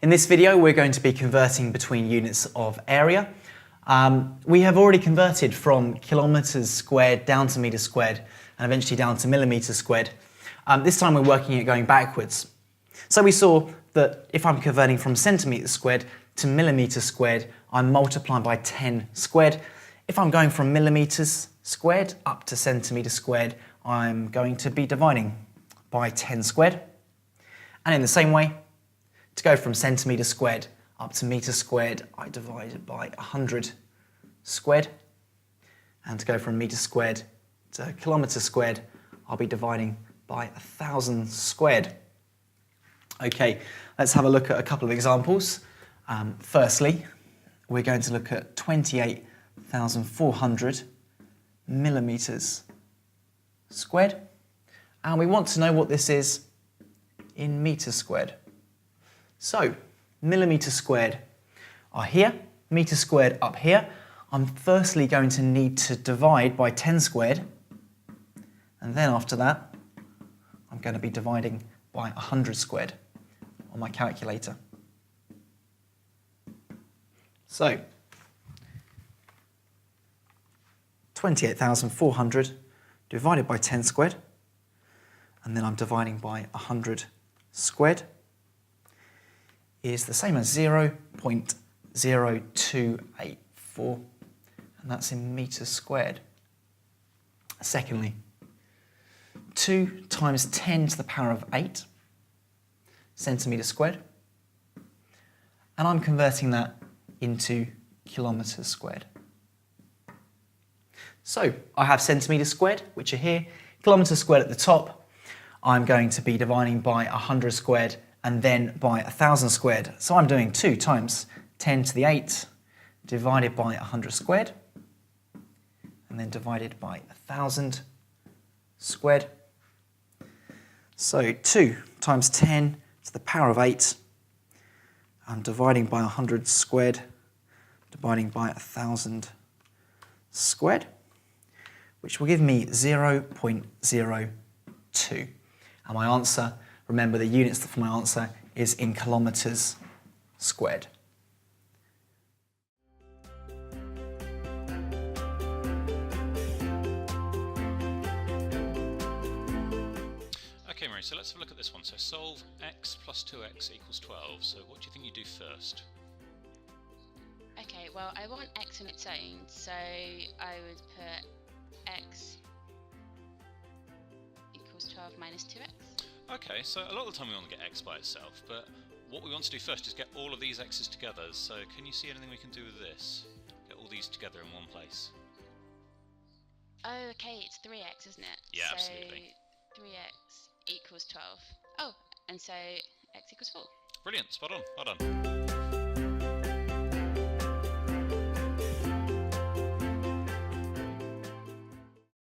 In this video, we're going to be converting between units of area. We have already converted from kilometres squared down to metres squared and eventually down to millimetres squared. This time we're working at going backwards. So we saw that if I'm converting from centimetres squared to millimetres squared, I'm multiplying by 10 squared. If I'm going from millimetres squared up to centimetres squared, I'm going to be dividing by 10 squared. And in the same way, to go from centimetres squared up to metres squared, I divide it by 100 squared. And to go from metres squared to kilometres squared, I'll be dividing by 1,000 squared. Okay, let's have a look at a couple of examples. Firstly, we're going to look at 28,400 millimetres squared. And we want to know what this is in metres squared. So, millimetres squared are here, metres squared up here. I'm firstly going to need to divide by 10 squared, and then after that, I'm going to be dividing by 100 squared on my calculator. So, 28,400 divided by 10 squared, and then I'm dividing by 100 squared, is the same as 0.0284, and that's in metres squared. Secondly, 2 times 10 to the power of 8 centimetres squared, and I'm converting that into kilometres squared. So I have centimetres squared, which are here, kilometres squared at the top. I'm going to be dividing by 100 squared and then by 1,000 squared. So I'm doing 2 times 10 to the 8 divided by 100 squared and then divided by 1,000 squared. So 2 times 10 to the power of 8, I'm dividing by 100 squared, dividing by 1,000 squared, which will give me 0.02. And my answer, remember the units for my answer is in kilometres squared. Okay, Mary, so let's have a look at this one. So solve x plus 2x equals 12. So what do you think you do first? Okay, well, I want x on its own, so I would put x equals 12 minus 2x. Okay, so a lot of the time we want to get x by itself, but what we want to do first is get all of these x's together. So can you see anything we can do with this? Get all these together in one place. Oh, okay, it's 3x, isn't it? Yeah, so absolutely. 3x equals 12. Oh, and so x equals 4. Brilliant, spot on, well done.